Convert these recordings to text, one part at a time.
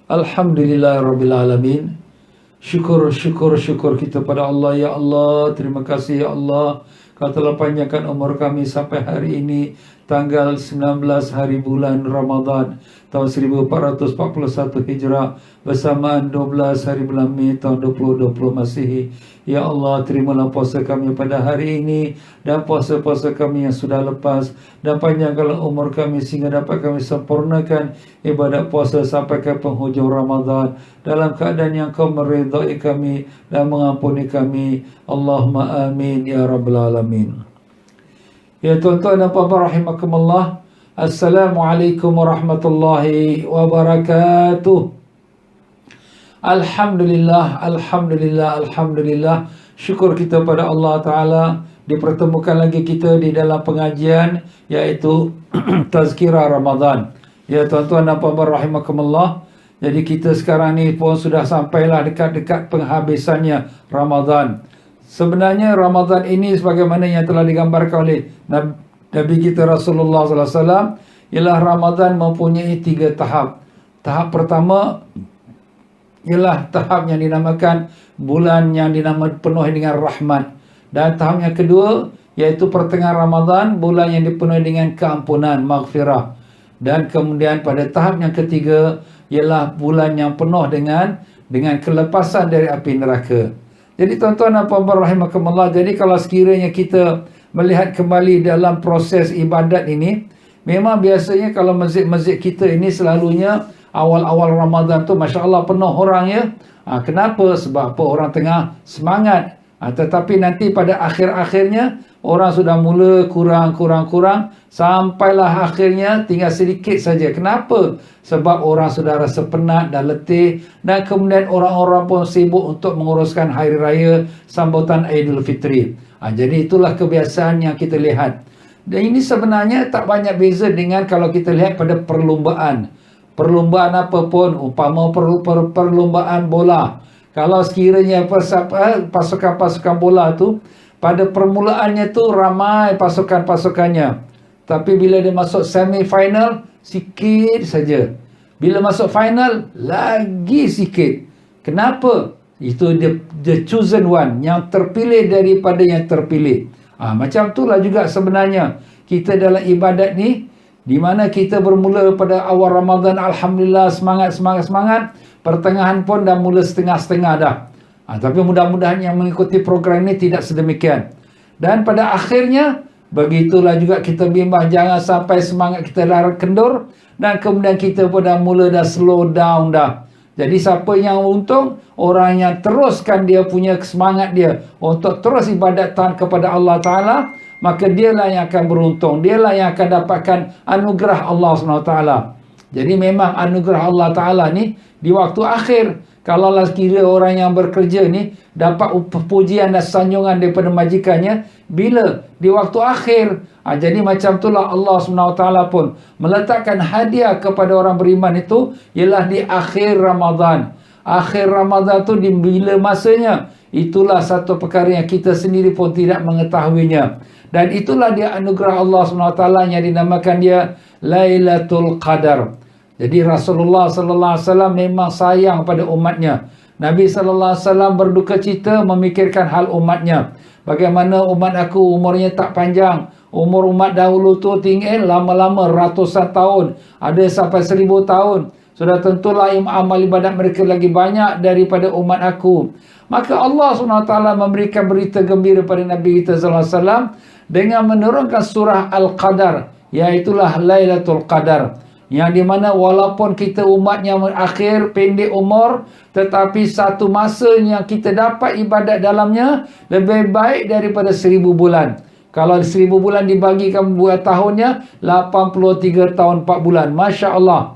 Alhamdulillahirrabbilalamin. Syukur, syukur, syukur kita pada Allah. Ya Allah, terima kasih ya Allah. Kau telah panjangkan umur kami sampai hari ini, tanggal 19 hari bulan Ramadan tahun 1441 Hijrah, bersamaan 12 hari bulan Mei tahun 2020 Masihi. Ya Allah, terimalah puasa kami pada hari ini dan puasa-puasa kami yang sudah lepas, dan panjangkanlah umur kami sehingga dapat kami sempurnakan ibadat puasa sampai ke penghujung Ramadan dalam keadaan yang kau meridai kami dan mengampuni kami. Allahumma amin ya rabbal alamin. Ya tuan-tuan dan puan-puan rahimakumullah, Assalamualaikum warahmatullahi wabarakatuh. Alhamdulillah, Alhamdulillah, Alhamdulillah. Syukur kita pada Allah Ta'ala, dipertemukan lagi kita di dalam pengajian iaitu Tazkirah Ramadan. Ya tuan-tuan dan puan-puan rahimakumullah, jadi kita sekarang ni pun sudah sampailah dekat-dekat penghabisannya Ramadan. Sebenarnya Ramadan ini sebagaimana yang telah digambarkan oleh Nabi kita Rasulullah SAW, ialah Ramadan mempunyai 3 tahap. Tahap pertama ialah tahap yang dinamakan bulan yang dinamakan penuh dengan rahmat. Dan tahap yang kedua iaitu pertengahan Ramadan, bulan yang dipenuhi dengan keampunan, maghfirah. Dan kemudian pada tahap yang ketiga ialah bulan yang penuh dengan kelepasan dari api neraka. Jadi tuan-tuan dan puan-puan rahimakumullah, jadi kalau sekiranya kita melihat kembali dalam proses ibadat ini, memang biasanya kalau masjid-masjid kita ini selalunya awal-awal Ramadan tu Masya Allah penuh orang ya. Kenapa? Sebab apa? Orang tengah semangat. Tetapi nanti pada akhir-akhirnya orang sudah mula kurang sampailah akhirnya tinggal sedikit saja. Kenapa? Sebab orang sudah rasa penat dan letih, dan kemudian orang-orang pun sibuk untuk menguruskan hari raya sambutan Aidil Fitri. Jadi itulah kebiasaan yang kita lihat. Dan ini sebenarnya tak banyak beza dengan kalau kita lihat pada perlombaan. Perlombaan apapun, umpama perlombaan bola. Kalau sekiranya pasukan-pasukan bola tu pada permulaannya tu ramai pasukan-pasukannya, tapi bila dia masuk semi-final sikit saja. Bila masuk final lagi sikit. Kenapa? Itu the chosen one, yang terpilih daripada yang terpilih. Macam itulah juga sebenarnya kita dalam ibadat ni, di mana kita bermula pada awal Ramadan, Alhamdulillah, semangat. Pertengahan pun dah mula setengah-setengah dah. Tapi mudah-mudahan yang mengikuti program ini tidak sedemikian. Dan pada akhirnya, begitulah juga kita bimbang jangan sampai semangat kita dah kendur, dan kemudian kita pun dah mula slow down dah. Jadi siapa yang untung? Orang yang teruskan dia punya semangat dia untuk terus ibadatan kepada Allah Ta'ala, maka dialah yang akan beruntung. Dialah yang akan dapatkan anugerah Allah SWT. Jadi memang anugerah Allah Ta'ala ni di waktu akhir. Kalaulah kira orang yang bekerja ni dapat pujian dan sanjungan daripada majikannya, bila? Di waktu akhir. Jadi macam itulah Allah SWT pun meletakkan hadiah kepada orang beriman itu ialah di akhir Ramadan. Akhir Ramadan tu bila masanya, itulah satu perkara yang kita sendiri pun tidak mengetahuinya. Dan itulah dia anugerah Allah SWT yang dinamakan dia Lailatul Qadar. Jadi Rasulullah sallallahu alaihi wasallam memang sayang pada umatnya. Nabi sallallahu alaihi wasallam berduka cita memikirkan hal umatnya. Bagaimana umat aku umurnya tak panjang. Umur umat dahulu tu tinggi, lama-lama ratusan tahun. Ada sampai 1000 tahun. Sudah tentulah amal ibadat mereka lagi banyak daripada umat aku. Maka Allah SWT memberikan berita gembira pada Nabi kita sallallahu alaihi wasallam dengan menurunkan surah Al-Qadar, iaitulah Lailatul Qadar. Yang di mana walaupun kita umat yang akhir, pendek umur, tetapi satu masa yang kita dapat ibadat dalamnya lebih baik daripada 1000 bulan. Kalau 1000 bulan dibagikan buat tahunnya, 83 tahun 4 bulan. Masya Allah.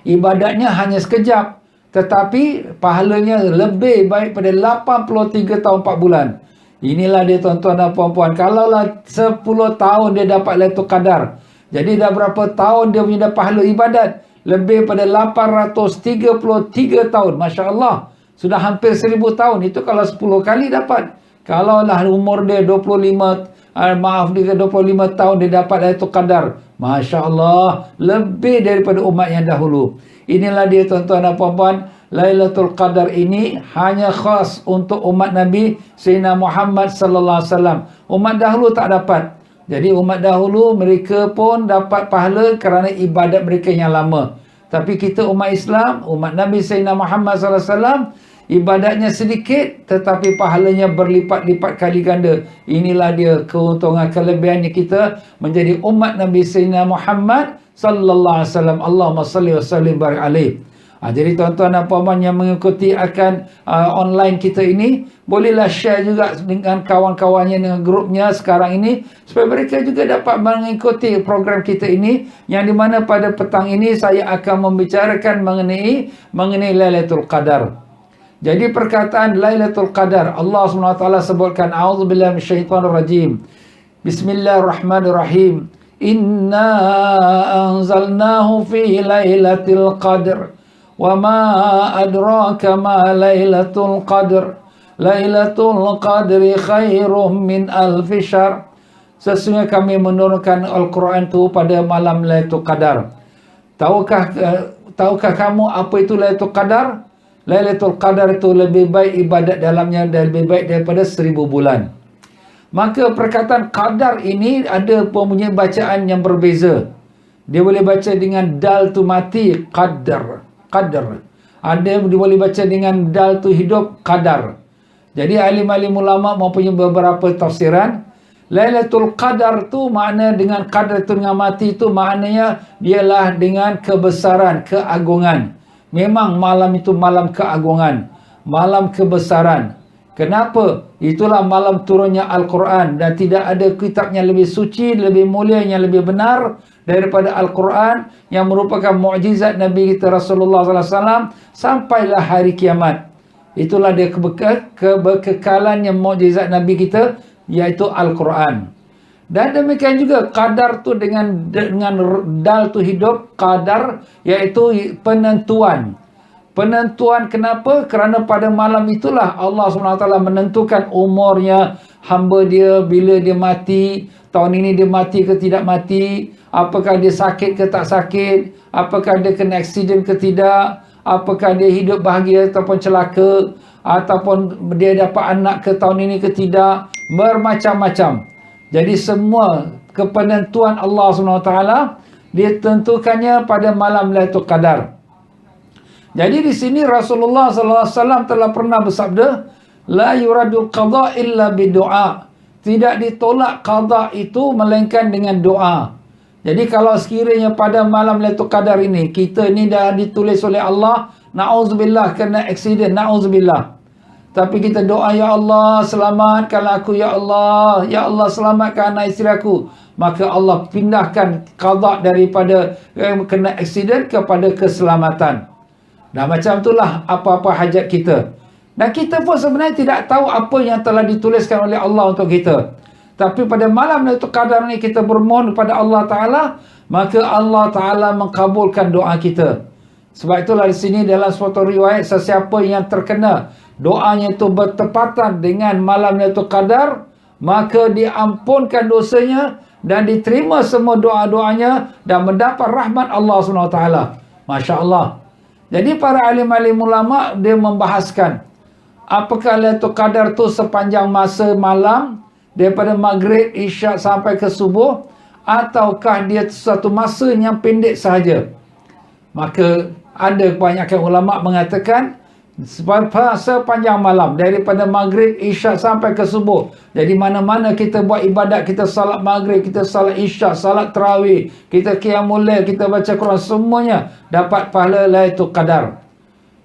Ibadatnya hanya sekejap, tetapi pahalanya lebih baik pada 83 tahun 4 bulan. Inilah dia tuan-tuan dan puan-puan. Kalaulah 10 tahun dia dapat Lailatul Qadar, jadi dah berapa tahun dia punya pahala ibadat? Lebih pada 833 tahun. Masya Allah. Sudah hampir 1000 tahun. Itu kalau 10 kali dapat. Kalaulah umur dia 25 maaf dia 25 tahun dia dapat Lailatul Qadar. Masya Allah, lebih daripada umat yang dahulu. Inilah dia tuan-tuan dan puan-puan, Lailatul Qadar ini hanya khas untuk umat Nabi Sayyidina Muhammad sallallahu alaihi wasallam. Umat dahulu tak dapat. Jadi umat dahulu mereka pun dapat pahala kerana ibadat mereka yang lama. Tapi kita umat Islam, umat Nabi Sayyidina Muhammad sallallahu alaihi wasallam, ibadatnya sedikit tetapi pahalanya berlipat-lipat kali ganda. Inilah dia keuntungan kelebihannya kita menjadi umat Nabi Sayyidina Muhammad sallallahu alaihi wasallam. Allahumma salli wa sallim barik alaihi. Jadi tuan-tuan dan puan-puan yang mengikuti akan online kita ini, bolehlah share juga dengan kawan-kawannya, dengan grupnya sekarang ini, supaya mereka juga dapat mengikuti program kita ini, yang di mana pada petang ini saya akan membicarakan mengenai Lailatul Qadar. Jadi perkataan Lailatul Qadar, Allah SWT sebutkan, a'udzubillahi minasyaitonirrajim. Bismillahirrahmanirrahim. Inna anzalnahu fi Lailatul Qadar. Wa ma adraka ma Lailatul Qadar. Lailatul Qadri khairum min alfi syahr. Sesungguhnya kami menurunkan Al-Quran itu pada malam Lailatul Qadar. Tahukah kamu apa itu Lailatul Qadar? Lailatul Qadar itu lebih baik ibadat dalamnya dan lebih baik daripada 1000 bulan. Maka perkataan qadar ini ada mempunyai bacaan yang berbeza. Dia boleh baca dengan dal tu mati, qadar. Ada dia boleh baca dengan dal tu hidup, qadar. Jadi alim-alim ulama mempunyai beberapa tafsiran. Lailatul Qadar tu makna dengan qadar tu dengan mati tu maknanya ialah dengan kebesaran, keagungan. Memang malam itu malam keagungan, malam kebesaran. Kenapa? Itulah malam turunnya Al-Quran, dan tidak ada kitab yang lebih suci, lebih mulia, yang lebih benar daripada Al-Quran, yang merupakan mukjizat Nabi kita Rasulullah sallallahu alaihi wasallam sampailah hari kiamat. Itulah dia kekekalan yang mukjizat Nabi kita, iaitu Al-Quran. Dan demikian juga qadar tu dengan dal tu hidup, qadar iaitu penentuan. Penentuan kenapa? Kerana pada malam itulah Allah SWT menentukan umurnya hamba dia, bila dia mati, tahun ini dia mati ke tidak mati, apakah dia sakit ke tak sakit, apakah dia kena aksiden ke tidak, apakah dia hidup bahagia ataupun celaka, ataupun dia dapat anak ke tahun ini ke tidak, bermacam-macam. Jadi semua kepenentuan Allah SWT dia tentukannya pada malam Lailatul Qadar. Jadi di sini Rasulullah SAW telah pernah bersabda, la yuradul qada illa bidu'a. Tidak ditolak qada itu melainkan dengan doa. Jadi kalau sekiranya pada malam Lailatul Qadar ini kita ni dah ditulis oleh Allah, na'udzubillah kena aksiden, na'udzubillah. Tapi kita doa, ya Allah selamatkanlah aku, ya Allah selamatkan anak isteri aku. Maka Allah pindahkan qada daripada kena aksiden kepada keselamatan. Dan macam itulah apa-apa hajat kita. Dan kita pun sebenarnya tidak tahu apa yang telah dituliskan oleh Allah untuk kita. Tapi pada malam Lailatul Qadar ni kita bermohon kepada Allah Ta'ala, maka Allah Ta'ala mengkabulkan doa kita. Sebab itulah di sini dalam suatu riwayat, sesiapa yang terkena doanya itu bertepatan dengan malam Lailatul Qadar, maka diampunkan dosanya dan diterima semua doa-doanya dan mendapat rahmat Allah SWT. Masya Allah. Jadi para alim-alim ulama dia membahaskan apakah Lailatul Qadar tu sepanjang masa malam daripada maghrib, isyak sampai ke subuh, ataukah dia satu masa yang pendek sahaja. Maka ada kebanyakan ulama mengatakan sepanjang malam daripada maghrib, isyak sampai ke subuh. Jadi mana-mana kita buat ibadat, kita salat maghrib, kita salat isyak, salat tarawih, kita qiyamul lail, kita baca Quran, semuanya dapat pahala Lailatul Qadar.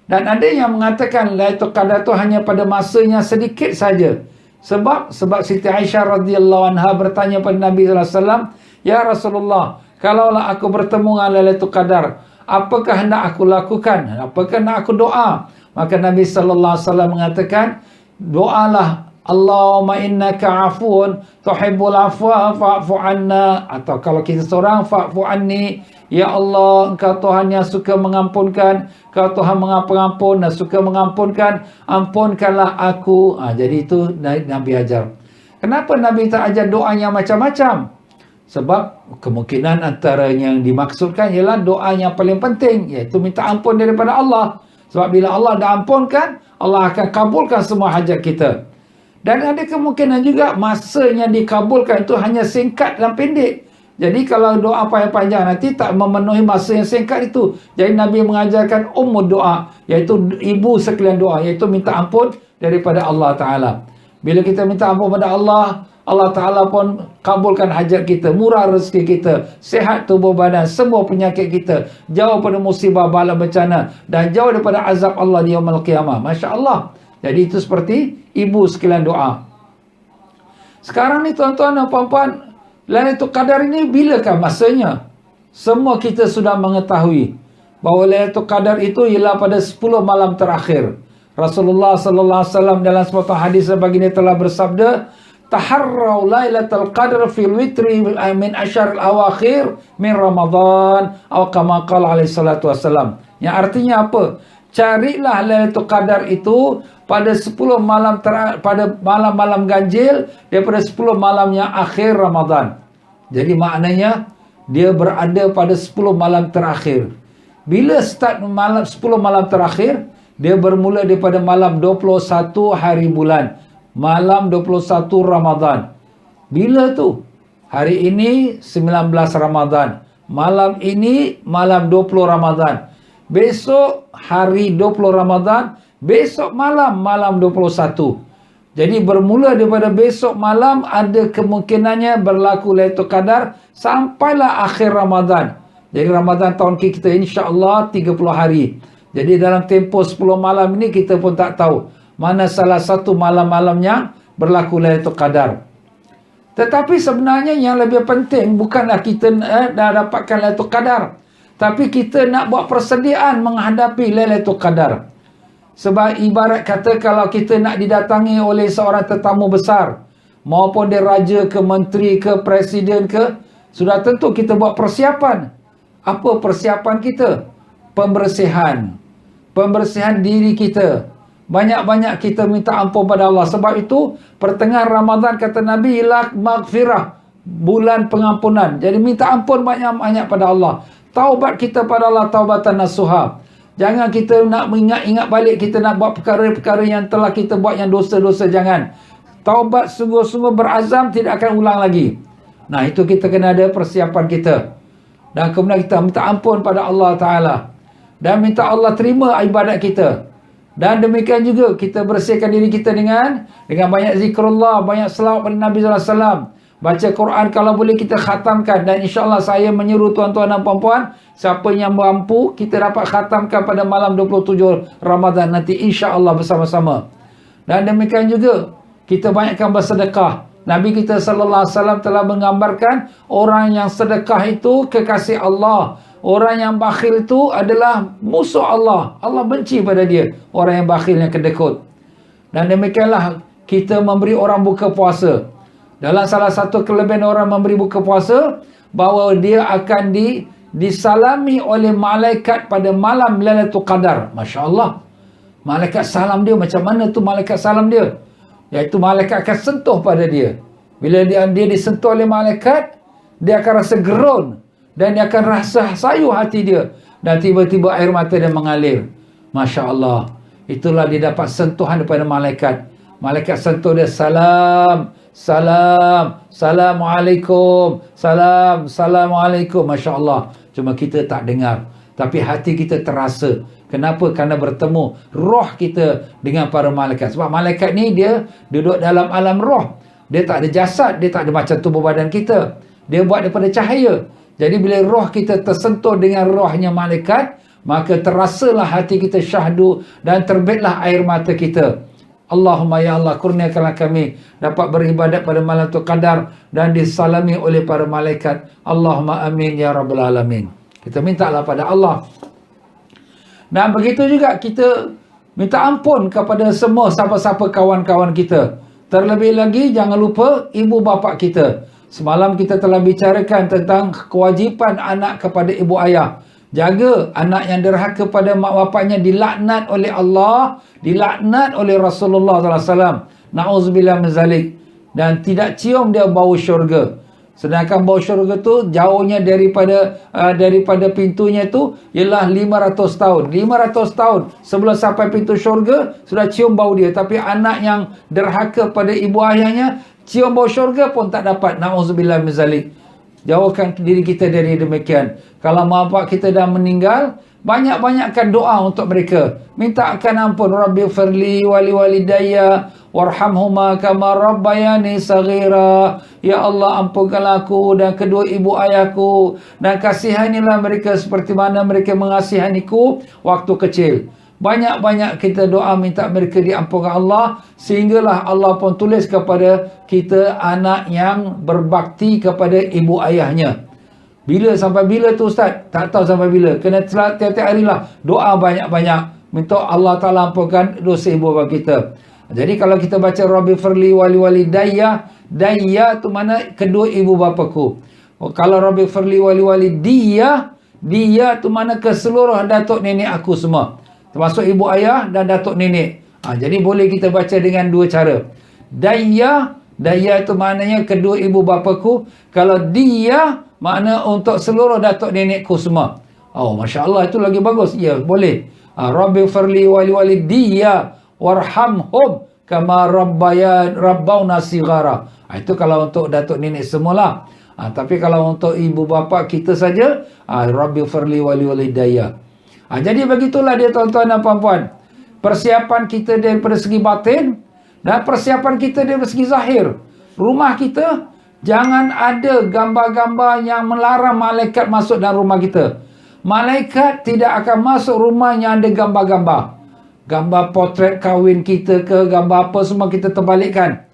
Dan ada yang mengatakan Lailatul Qadar itu hanya pada masanya sedikit saja. Sebab Siti Aisyah radhiyallahu anha bertanya pada Nabi sallallahu alaihi wasallam, ya Rasulullah, kalaulah aku bertemu dengan Lailatul Qadar, apakah hendak aku lakukan? Apakah hendak aku doa? Maka Nabi sallallahu alaihi wasallam mengatakan, doalah, Allahumma innaka afuun tuhibbul afwa fa'fu anna, atau kalau kita seorang, fa'fu anni, ya Allah engkau Tuhan yang suka mengampunkan, kau Tuhan pengampun dan suka mengampunkan, ampunkanlah aku. Jadi itu Nabi ajar. Kenapa Nabi tak ajar doa yang macam-macam? Sebab kemungkinan antara yang dimaksudkan ialah doa yang paling penting, iaitu minta ampun daripada Allah. Sebab bila Allah dah ampunkan, Allah akan kabulkan semua hajat kita. Dan ada kemungkinan juga masanya dikabulkan itu hanya singkat dan pendek. Jadi kalau doa panjang nanti tak memenuhi masa yang singkat itu. Jadi Nabi mengajarkan ummul doa, iaitu ibu sekalian doa, iaitu minta ampun daripada Allah Ta'ala. Bila kita minta ampun pada Allah, Allah Ta'ala pun kabulkan hajat kita, murah rezeki kita, sihat tubuh badan, semua penyakit kita, jauh pada musibah, bala bencana, dan jauh daripada azab Allah di yaumul qiyamah. Masya Allah. Jadi itu seperti ibu sekalian doa. Sekarang ni tuan-tuan dan puan-puan, Lailatul Qadar ini bilakah masanya? Semua kita sudah mengetahui bahawa Lailatul Qadar itu ialah pada 10 malam terakhir. Rasulullah sallallahu alaihi wasallam dalam sebuah hadis baginda telah bersabda, taharrau lailatul qadr fil witri min asyaril awakhir min Ramadan atau kama qala alaihi salatu wasallam. Yang artinya apa? Carilah Lailatul Qadar itu pada 10 malam pada malam-malam ganjil daripada 10 malam yang akhir Ramadan. Jadi maknanya dia berada pada 10 malam terakhir. Bila start malam 10 malam terakhir, dia bermula daripada malam 21 hari bulan. Malam 21 Ramadan. Bila tu? Hari ini 19 Ramadan. Malam ini malam 20 Ramadan. Besok hari 20 Ramadan. Besok malam 21. Jadi bermula daripada besok malam ada kemungkinannya berlaku Lailatul Qadar sampailah akhir Ramadan. Jadi Ramadan tahun kita insya-Allah 30 hari. Jadi dalam tempoh 10 malam ini kita pun tak tahu mana salah satu malam-malamnya berlaku Lailatul Qadar. Tetapi sebenarnya yang lebih penting bukanlah kita dah dapatkan Lailatul Qadar, tapi kita nak buat persediaan menghadapi Lailatul Qadar. Sebab ibarat kata kalau kita nak didatangi oleh seorang tetamu besar, maupun dia raja ke, menteri ke, presiden ke, sudah tentu kita buat persiapan. Apa persiapan kita? Pembersihan. Pembersihan diri kita. Banyak-banyak kita minta ampun pada Allah. Sebab itu, pertengahan Ramadan kata Nabi ialah maghfirah, bulan pengampunan. Jadi minta ampun banyak-banyak pada Allah. Taubat kita pada Allah, taubatan nasuha. Jangan kita nak mengingat-ingat balik kita nak buat perkara-perkara yang telah kita buat yang dosa-dosa. Jangan. Taubat sungguh-sungguh berazam tidak akan ulang lagi. Nah, itu kita kena ada persiapan kita. Dan kemudian kita minta ampun pada Allah Ta'ala. Dan minta Allah terima ibadat kita. Dan demikian juga kita bersihkan diri kita dengan banyak zikrullah, banyak selawat pada Nabi SAW. Baca Quran kalau boleh kita khatamkan. Dan insyaAllah saya menyeru tuan-tuan dan puan-puan, siapa yang mampu kita dapat khatamkan pada malam 27 Ramadan nanti insyaAllah bersama-sama. Dan demikian juga kita banyakkan bersedekah. Nabi kita sallallahu alaihi wasallam telah menggambarkan orang yang sedekah itu kekasih Allah. Orang yang bakhil itu adalah musuh Allah. Allah benci pada dia. Orang yang bakhil, yang kedekut. Dan demikianlah kita memberi orang buka puasa. Dalam salah satu kelebihan orang memberi buka puasa, bahawa dia akan disalami oleh malaikat pada malam Lailatul Qadar. Masya Allah. Malaikat salam dia macam mana tu malaikat salam dia? Iaitu malaikat akan sentuh pada dia. Bila dia disentuh oleh malaikat, dia akan rasa gerun. Dan dia akan rasa sayu hati dia. Dan tiba-tiba air mata dia mengalir. Masya Allah. Itulah dia dapat sentuhan daripada malaikat. Malaikat sentuh dia, salam, salam, assalamualaikum, salam, assalamualaikum. Masya Allah. Cuma kita tak dengar. Tapi hati kita terasa. Kenapa? Kerana bertemu roh kita dengan para malaikat. Sebab malaikat ni dia duduk dalam alam roh. Dia tak ada jasad. Dia tak ada macam tubuh badan kita. Dia buat daripada cahaya. Jadi bila roh kita tersentuh dengan rohnya malaikat, maka terasalah hati kita syahdu dan terbitlah air mata kita. Allahumma ya Allah, kurniakanlah kami dapat beribadat pada malam Lailatul Qadar dan disalami oleh para malaikat. Allahumma amin ya rabbal alamin. Kita mintalah pada Allah. Dan begitu juga kita minta ampun kepada semua siapa-siapa kawan-kawan kita. Terlebih lagi jangan lupa ibu bapa kita. Semalam kita telah bicarakan tentang kewajipan anak kepada ibu ayah. Jaga anak yang derhaka pada mak bapaknya dilaknat oleh Allah, dilaknat oleh Rasulullah SAW. Na'udzubillah min zalik. dan tidak cium dia bau syurga. Sedangkan bau syurga tu jauhnya daripada pintunya tu ialah 500 tahun. 500 tahun sebelum sampai pintu syurga sudah cium bau dia. Tapi anak yang derhaka pada ibu ayahnya, cium bau syurga pun tak dapat. Na'udzubillah min zalik. Jauhkan diri kita dari demikian. Kalau mak bapak kita dah meninggal, banyak-banyakkan doa untuk mereka. Mintakan ampun. Rabbi firli wali walidayya warhamhuma kama rabbayani saghira. Ya Allah, ampunkanlah aku dan kedua ibu ayahku, dan kasihanilah mereka seperti mana mereka mengasihaniku waktu kecil. Banyak-banyak kita doa minta mereka diampunkan Allah, sehinggalah Allah pun tulis kepada kita anak yang berbakti kepada ibu ayahnya. Bila sampai bila tu Ustaz? Tak tahu sampai bila. Kena tiap-tiap hari lah doa banyak-banyak, minta Allah Ta'ala ampunkan dosa ibu bapa kita. Jadi kalau kita baca Rabbi firli wali walidayya, dayya tu mana kedua ibu bapaku. Kalau Rabbi firli wali walidiyya, dia tu mana keseluruh datuk nenek aku semua, termasuk ibu ayah dan datuk nenek. Jadi boleh kita baca dengan dua cara. Dayya itu maknanya kedua ibu bapaku. Kalau dia makna untuk seluruh datuk nenekku semua. Oh, Masya Allah, itu lagi bagus. Ya, boleh. Rabbi firli wali walidiyya warhamhum kama rabbawna sighara. Itu kalau untuk datuk nenek semualah. Tapi kalau untuk ibu bapa kita saja, Rabbi firli wali walidayya. Jadi begitulah dia tuan-tuan dan puan-puan. Persiapan kita daripada segi batin dan persiapan kita daripada segi zahir. Rumah kita jangan ada gambar-gambar yang melarang malaikat masuk dalam rumah kita. Malaikat tidak akan masuk rumah yang ada gambar-gambar. Gambar potret kahwin kita ke, gambar apa semua kita terbalikkan.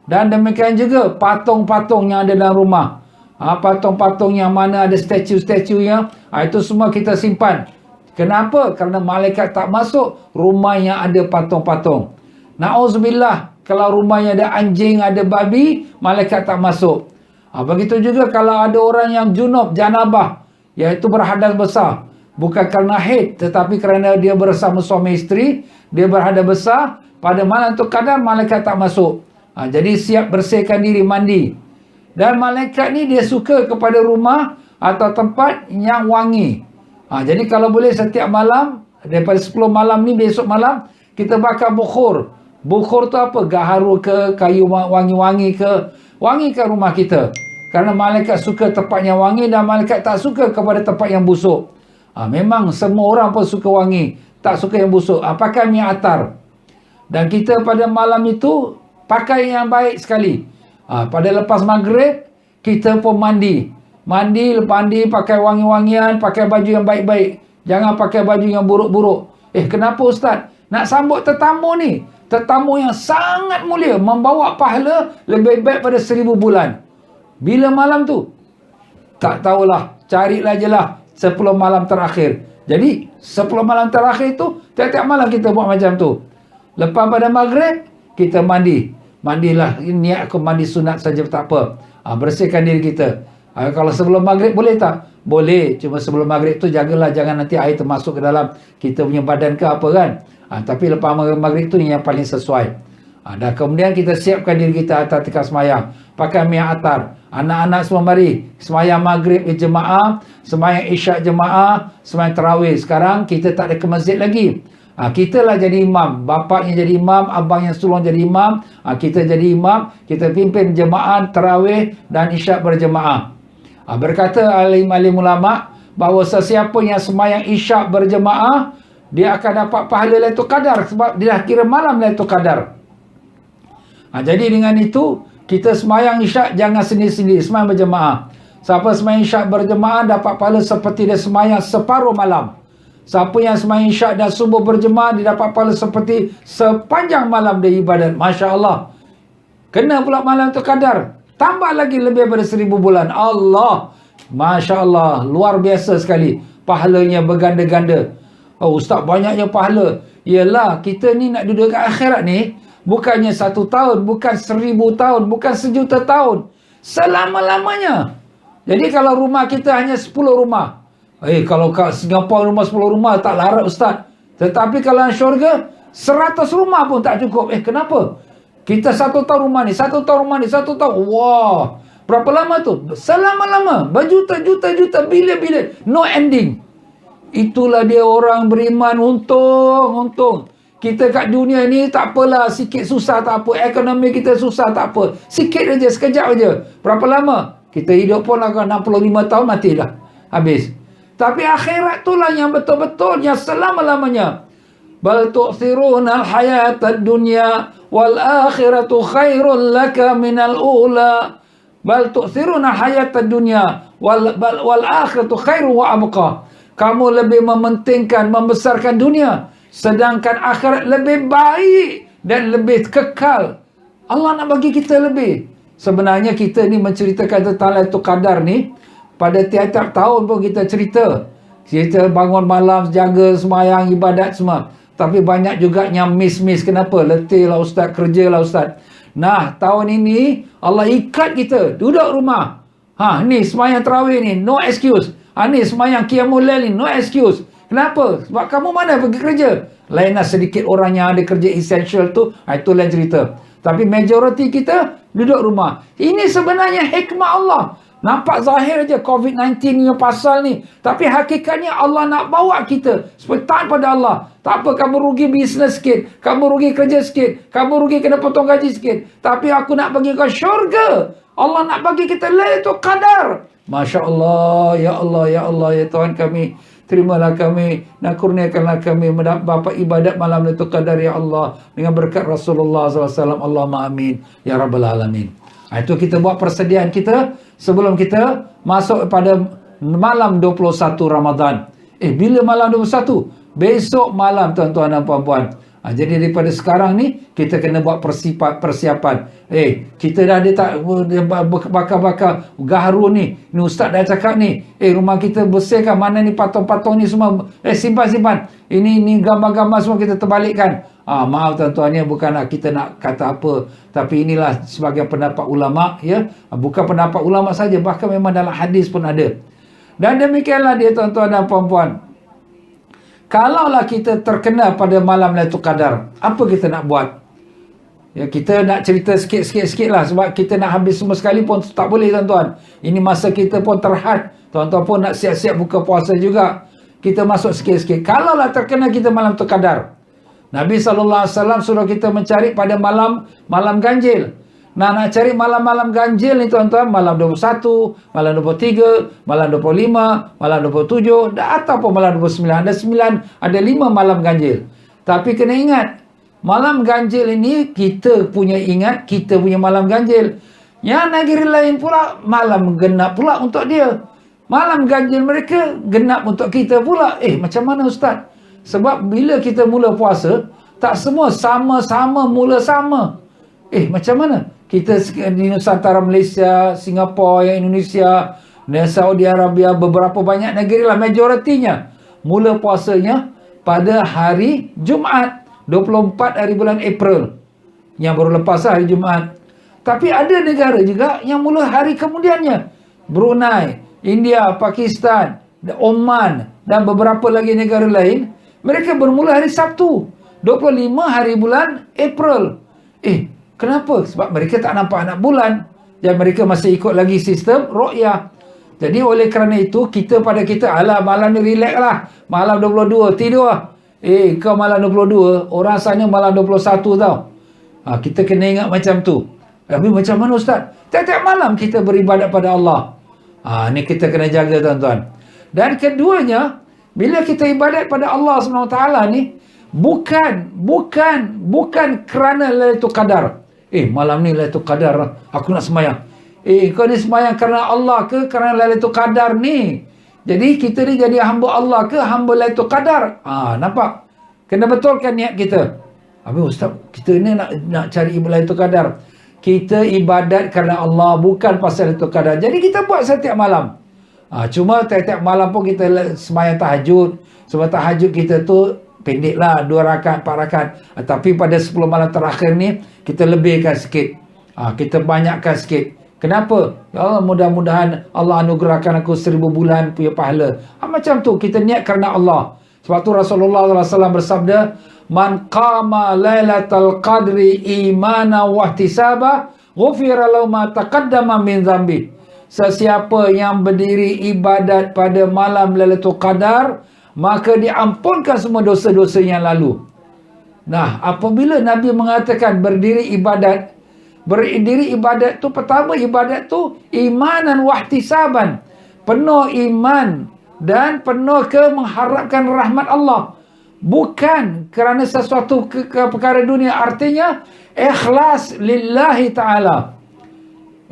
Dan demikian juga patung-patung yang ada dalam rumah. Patung-patung yang mana ada statue-statue-nya, itu semua kita simpan. Kenapa? Kerana malaikat tak masuk rumah yang ada patung-patung. Na'udzubillah, kalau rumahnya ada anjing, ada babi, malaikat tak masuk. Begitu juga kalau ada orang yang junub, janabah, iaitu berhadas besar. Bukan kerana haid, tetapi kerana dia bersama suami isteri, dia berhadas besar, pada malam tu kadar malaikat tak masuk. Jadi siap bersihkan diri, mandi. Dan malaikat ni dia suka kepada rumah atau tempat yang wangi. Jadi kalau boleh setiap malam, daripada 10 malam ni, besok malam, kita bakar bukhur. Bukhur tu apa? Gaharu ke, kayu wangi-wangi ke, wangikan rumah kita. Kerana malaikat suka tempat yang wangi dan malaikat tak suka kepada tempat yang busuk. Memang semua orang pun suka wangi, tak suka yang busuk. Pakai minyak atar. Dan kita pada malam itu pakai yang baik sekali. Pada lepas maghrib, kita pun mandi. Lepas mandi pakai wangi-wangian, pakai baju yang baik-baik. Jangan pakai baju yang buruk-buruk. Kenapa Ustaz? Nak sambut tetamu ni. Tetamu yang sangat mulia, membawa pahala lebih baik pada 1000 bulan. Bila malam tu? Tak tahulah. Carilah je lah 10 malam terakhir. Jadi 10 malam terakhir tu, tiap-tiap malam kita buat macam tu. Lepas pada maghrib, kita mandi. Mandilah, niat aku mandi sunat saja, tak apa. Bersihkan diri kita. Kalau sebelum maghrib boleh tak? Boleh. Cuma sebelum maghrib tu jagalah jangan nanti air termasuk ke dalam kita punya badan ke apa kan. Tapi lepas maghrib tu yang paling sesuai. Dan kemudian kita siapkan diri kita atas tikar semayang. Pakai minyak atar. Anak-anak semua mari. Semayang maghrib jemaah. Semayang isyak jemaah. Semayang tarawih. Sekarang kita tak ada ke masjid lagi. Kita lah jadi imam. Bapaknya jadi imam. Abang yang sulung jadi imam. Kita jadi imam. Kita pimpin jemaah tarawih dan isyak berjemaah. Berkata alim-alim ulama bahawa sesiapa yang semayang isyak berjemaah, dia akan dapat pahala Lailatul Qadar sebab dia dah kira malam Lailatul Qadar. Jadi dengan itu, kita semayang isyak jangan sendiri-sendiri, semayang berjemaah. Siapa semayang isyak berjemaah dapat pahala seperti dia semayang separuh malam. Siapa yang semayang isyak dan subuh berjemaah, dia dapat pahala seperti sepanjang malam dia ibadat. Masya Allah. Kena pula malam Lailatul Qadar. Tambah lagi lebih daripada 1000 bulan. Allah. Masya Allah. Luar biasa sekali. Pahalanya berganda-ganda. Ustaz, banyaknya pahala. Yelah, kita ni nak duduk kat akhirat ni, bukannya 1 tahun, bukan 1000 tahun, bukan 1,000,000 tahun. Selama-lamanya. Jadi kalau rumah kita hanya 10 rumah. Kalau kat Singapura rumah 10 rumah, tak larat Ustaz. Tetapi kalau dalam syurga, 100 rumah pun tak cukup. Kenapa? Kita 1 tahun rumah ni, 1 tahun rumah ni, 1 tahun. Wah, berapa lama tu? Selama-lama. Berjuta-juta-juta, bilion-bilion. No ending. Itulah dia orang beriman. Untung. Kita kat dunia ni tak apalah. Sikit susah tak apa. Ekonomi kita susah tak apa. Sikit aja, sekejap aja. Berapa lama? Kita hidup pun akan 65 tahun, matilah. Habis. Tapi akhirat itulah yang betul-betul, yang selama-lamanya. Bal tu'thiruna al-hayata ad-dunya wal akhiratu khairul laka minal ula. Bal tu'thiruna hayata ad-dunya wal akhiratu khairu wa abqa. Kamu lebih mementingkan, membesarkan dunia, sedangkan akhirat lebih baik dan lebih kekal. Allah nak bagi kita lebih. Sebenarnya kita ni menceritakan tentang Lailatul Qadar ni, pada tiap-tiap tahun pun kita cerita. Kita bangun malam, jaga, semayang, ibadat semua. Tapi banyak juga yang miss. Kenapa? Letih lah ustaz, kerja lah ustaz. Nah, tahun ini Allah ikat kita duduk rumah. Ni semayang tarawih ni, no excuse. Ni semayang qiyamul lail ni, no excuse. Kenapa? Sebab kamu mana pergi kerja? Lainlah sedikit orang yang ada kerja essential tu, itu lain cerita. Tapi majoriti kita duduk rumah. Ini sebenarnya hikmah Allah. Nampak zahir aja COVID-19 punya pasal ni. Tapi hakikatnya Allah nak bawa kita supaya taat pada Allah. Tak apa kamu rugi bisnes sikit, kamu rugi kerja sikit, kamu rugi kena potong gaji sikit. Tapi aku nak bagi kau syurga. Allah nak bagi kita Lailatul Qadar. Masya Allah, ya Allah, ya Allah, ya Tuhan kami. Terimalah kami, nak kurniakanlah kami mendapat ibadat malam Lailatul Qadar ya Allah. Dengan berkat Rasulullah SAW. Allahumma amin. Ya Rabbal Alamin. Itu kita buat persediaan kita sebelum kita masuk pada malam 21 Ramadan. Bila malam 21? Besok malam tuan-tuan dan puan-puan. Jadi daripada sekarang ni kita kena buat persiapan. Kita dah ada tak bakar-bakar gaharu ni. Ni ustaz dah cakap ni. Rumah kita bersihkan, mana ni patung-patung ni semua. Simpan. Ini gambar-gambar semua kita terbalikkan. Maaf tuan-tuan, ya, bukanlah kita nak kata apa, tapi inilah sebagai pendapat ulama, ya. Bukan pendapat ulama saja, bahkan memang dalam hadis pun ada. Dan demikianlah dia tuan-tuan dan puan-puan. Kalaulah kita terkena pada malam Lailatul Qadar, apa kita nak buat? Ya, kita nak cerita sikit lah, sebab kita nak habis semua sekali pun tak boleh tuan-tuan. Ini masa kita pun terhad. Tuan-tuan pun nak siap-siap buka puasa juga. Kita masuk sikit-sikit. Kalaulah terkena kita malam Lailatul Qadar, Nabi SAW suruh kita mencari pada malam ganjil. Nak cari malam-malam ganjil ni tuan-tuan, malam 21, malam 23, malam 25, malam 27, ataupun malam 29. Ada 5 malam ganjil. Tapi kena ingat, malam ganjil ini kita punya malam ganjil. Yang negeri lain pula malam genap pula untuk dia. Malam ganjil mereka genap untuk kita pula. Macam mana ustaz? Sebab bila kita mula puasa, tak semua sama-sama mula sama. Macam mana? Kita di Nusantara, Malaysia, Singapura, Indonesia, Saudi Arabia, beberapa banyak negeri lah, majoritinya mula puasanya pada hari Jumaat, 24 hari bulan April. Yang baru lepas hari Jumaat. Tapi ada negara juga yang mula hari kemudiannya. Brunei, India, Pakistan, Oman dan beberapa lagi negara lain, mereka bermula hari Sabtu, 25 hari bulan April. Kenapa? Sebab mereka tak nampak anak bulan. Dan mereka masih ikut lagi sistem ru'yah. Jadi oleh kerana itu, malam ni relax lah. Malam 22, tidur lah. Kau malam 22, orang sana malam 21 tau. Kita kena ingat macam tu. Tapi macam mana ustaz? Tiap-tiap malam kita beribadat pada Allah. Ni kita kena jaga tuan-tuan. Dan keduanya, bila kita ibadat pada Allah SWT ni, bukan kerana Lailatul Qadar. Malam ni Lailatul Qadar, aku nak semayang. Kau ni semayang kerana Allah ke kerana Lailatul Qadar ni? Jadi kita ni jadi hamba Allah ke hamba Lailatul Qadar? Nampak? Kena betulkan niat kita. Habis ustaz, kita ni nak cari Lailatul Qadar. Kita ibadat kerana Allah, bukan pasal Lailatul Qadar. Jadi kita buat setiap malam. Cuma tiap-tiap malam pun kita semayang tahajud. Sebab tahajud kita tu pendek lah, 2 rakaat, 4 rakaat. Tapi pada 10 malam terakhir ni, kita lebihkan sikit. Kita banyakkan sikit. Kenapa? Ya Allah, mudah-mudahan Allah anugerahkan aku 1000 bulan punya pahala. Macam tu, kita niat kerana Allah. Sebab tu Rasulullah SAW bersabda, "Man qama lailatal qadri imana wa ihtisaba, ghufira lahu ma taqaddama min dhanbi." Sesiapa yang berdiri ibadat pada malam Lailatul Qadar, maka diampunkan semua dosa-dosa yang lalu. Nah, apabila Nabi mengatakan berdiri ibadat tu, pertama ibadat tu imanan wahtisaban, penuh iman dan penuh mengharapkan rahmat Allah, bukan kerana sesuatu perkara dunia. Artinya ikhlas lillahi ta'ala.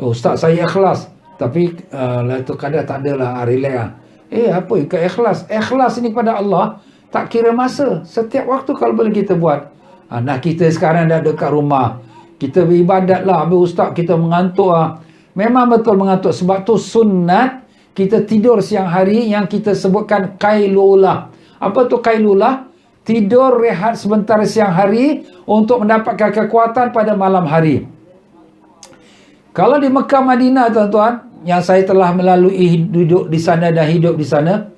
Ustaz, saya ikhlas, tapi Lailatul Qadar tak adalah, relax lah. Apa ke ikhlas? Ikhlas ni pada Allah tak kira masa, setiap waktu kalau boleh kita buat. Nah, kita sekarang dah dekat rumah, kita beribadat lah. Habis ustaz kita mengantuk lah. Memang betul mengantuk. Sebab tu sunat kita tidur siang hari yang kita sebutkan qailulah. Apa tu qailulah? Tidur rehat sebentar siang hari untuk mendapatkan kekuatan pada malam hari. Kalau di Mekah Madinah, tuan-tuan, yang saya telah melalui duduk di sana dan hidup di sana,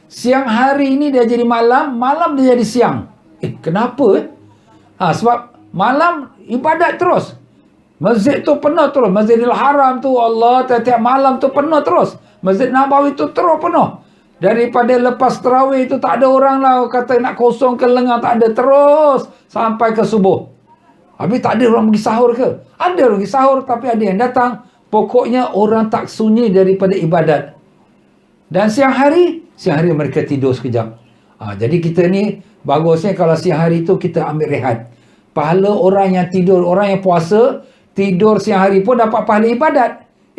siang hari ini dia jadi malam, malam dia jadi siang. Kenapa? Sebab malam ibadat terus. Masjid tu penuh terus. Masjidil Haram tu, Allah, tiap malam tu penuh terus. Masjid Nabawi tu terus penuh. Daripada lepas tarawih tu tak ada orang lah kata nak kosongkan lengan, tak ada, terus sampai ke subuh. Habis tak ada orang pergi sahur ke? Ada orang pergi sahur, tapi ada yang datang. Pokoknya orang tak sunyi daripada ibadat. Dan siang hari mereka tidur sekejap. Jadi kita ni bagusnya kalau siang hari tu kita ambil rehat. Pahala orang yang tidur, orang yang puasa, tidur siang hari pun dapat pahala ibadat.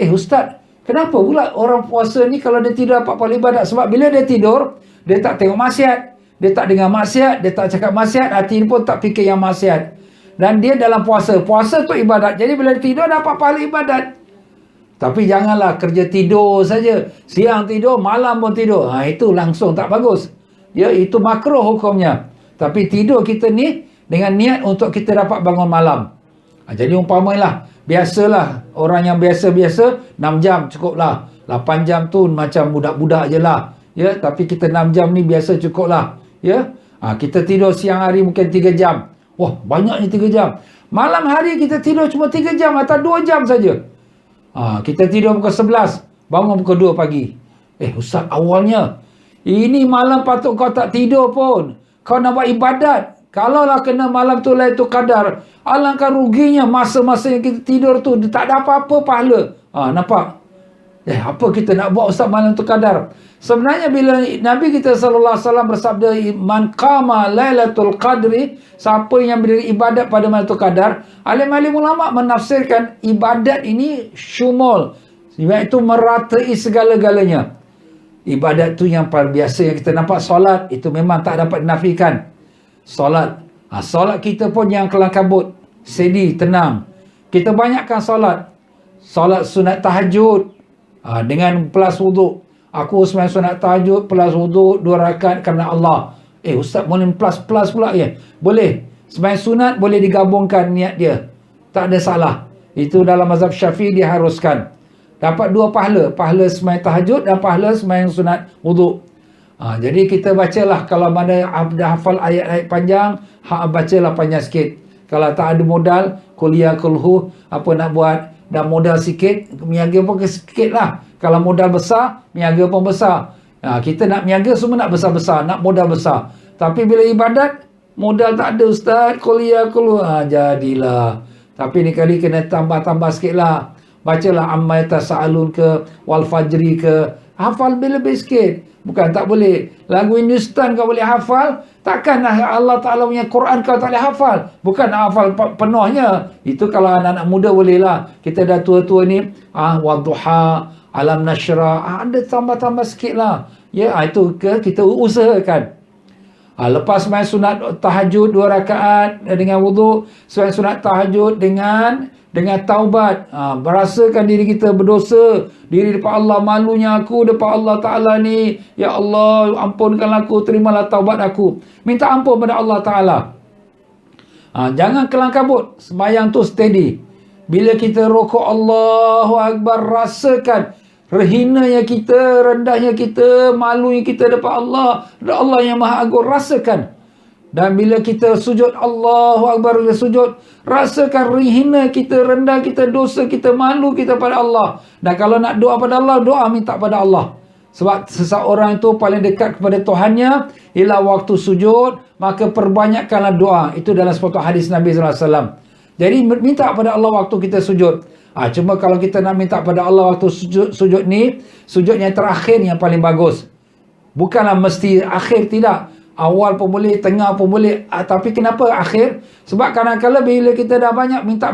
Ustaz, kenapa pula orang puasa ni kalau dia tidur dapat pahala ibadat? Sebab bila dia tidur, dia tak tengok maksiat, dia tak dengar maksiat, dia tak cakap maksiat, hati pun tak fikir yang maksiat. Dan dia dalam puasa. Puasa tu ibadat. Jadi bila dia tidur dapat pahala ibadat. Tapi janganlah kerja tidur saja. Siang tidur, malam pun tidur. Itu langsung tak bagus. Ya, itu makruh hukumnya. Tapi tidur kita ni dengan niat untuk kita dapat bangun malam. Jadi umpamailah, biasalah orang yang biasa-biasa 6 jam cukuplah. 8 jam tu macam budak-budak je lah. Ya, tapi kita 6 jam ni biasa cukuplah. Ya. Kita tidur siang hari mungkin 3 jam. Wah, banyaknya 3 jam. Malam hari kita tidur cuma 3 jam atau 2 jam saja. Kita tidur pukul 11, bangun pukul 2 pagi. Ustaz, awalnya ini malam patut kau tak tidur pun. Kau nak buat ibadat. Kalaulah kena malam tu Lailatul Qadar, alangkah ruginya masa-masa yang kita tidur tu tak ada apa-apa pahala. Nampak? Apa kita nak buat Ustaz malam tu Qadar? Sebenarnya bila Nabi kita sallallahu alaihi wasallam bersabda, "Man qama Lailatul Qadri", siapa yang berdiri ibadat pada Lailatul Qadar, alim-alim ulama menafsirkan ibadat ini syumul, iaitu meratai segala-galanya. Ibadat tu yang paling biasa yang kita nampak, solat, itu memang tak dapat dinafikan. Solat. Solat kita pun yang kelang kabut, steady, tenang. Kita banyakkan solat. Solat sunat tahajud dengan plus wuduk. Aku sembahyang sunat tahajud plus wuduk 2 rakaat kerana Allah. Ustaz boleh plus pula ya? Boleh. Sembahyang sunat boleh digabungkan niat dia. Tak ada salah. Itu dalam mazhab Syafi'i diharuskan. Dapat 2 pahala. Pahala sembahyang tahajud dan pahala sembahyang sunat wuduk. Jadi kita bacalah, kalau mana dah hafal ayat-ayat panjang, bacalah panjang sikit. Kalau tak ada modal, kuliah kulhu, apa nak buat, dah modal sikit, meniaga pun sikit lah. Kalau modal besar, meniaga pun besar. Kita nak meniaga semua nak besar-besar, nak modal besar. Tapi bila ibadat, modal tak ada ustaz, kuliah kulhu, jadilah. Tapi ni kali kena tambah-tambah sikit lah. Bacalah amma yatasaalun ke, wal fajri ke, hafal lebih sikit. Bukan tak boleh. Lagu Hindustan kau boleh hafal, takkanlah Allah Ta'ala punya Quran kau tak boleh hafal. Bukan hafal penuhnya. Itu kalau anak-anak muda boleh lah. Kita dah tua-tua ni, wadduha, alam nasyrah, ada tambah-tambah sikit lah. Ya, itu kita usahakan. Lepas sembahyang sunat tahajud 2 rakaat dengan wuduk, sembahyang sunat tahajud dengan taubat, berasakan diri kita berdosa, diri depan Allah, malunya aku depan Allah Ta'ala ni, ya Allah ampunkan aku, terimalah taubat aku, minta ampun pada Allah Ta'ala. Jangan kelang kabut, sembahyang tu steady. Bila kita rukuk Allahu Akbar, rasakan Rehinanya kita, rendahnya kita, malunya kita depan Allah. Allah yang Maha Agung, rasakan. Dan bila kita sujud, Allahu Akbar, bila sujud, rasakan hina kita, rendah kita, dosa kita, malu kita pada Allah. Dan kalau nak doa pada Allah, doa minta pada Allah. Sebab seseorang itu paling dekat kepada Tuhannya ialah waktu sujud, maka perbanyakkanlah doa. Itu dalam suatu hadis Nabi SAW. Jadi minta pada Allah waktu kita sujud. Cuma kalau kita nak minta pada Allah waktu sujud ni, sujud yang terakhir yang paling bagus. Bukanlah mesti akhir, tidak. Awal pun boleh, tengah pun boleh. Tapi kenapa akhir? Sebab kadang-kadang bila kita dah banyak minta,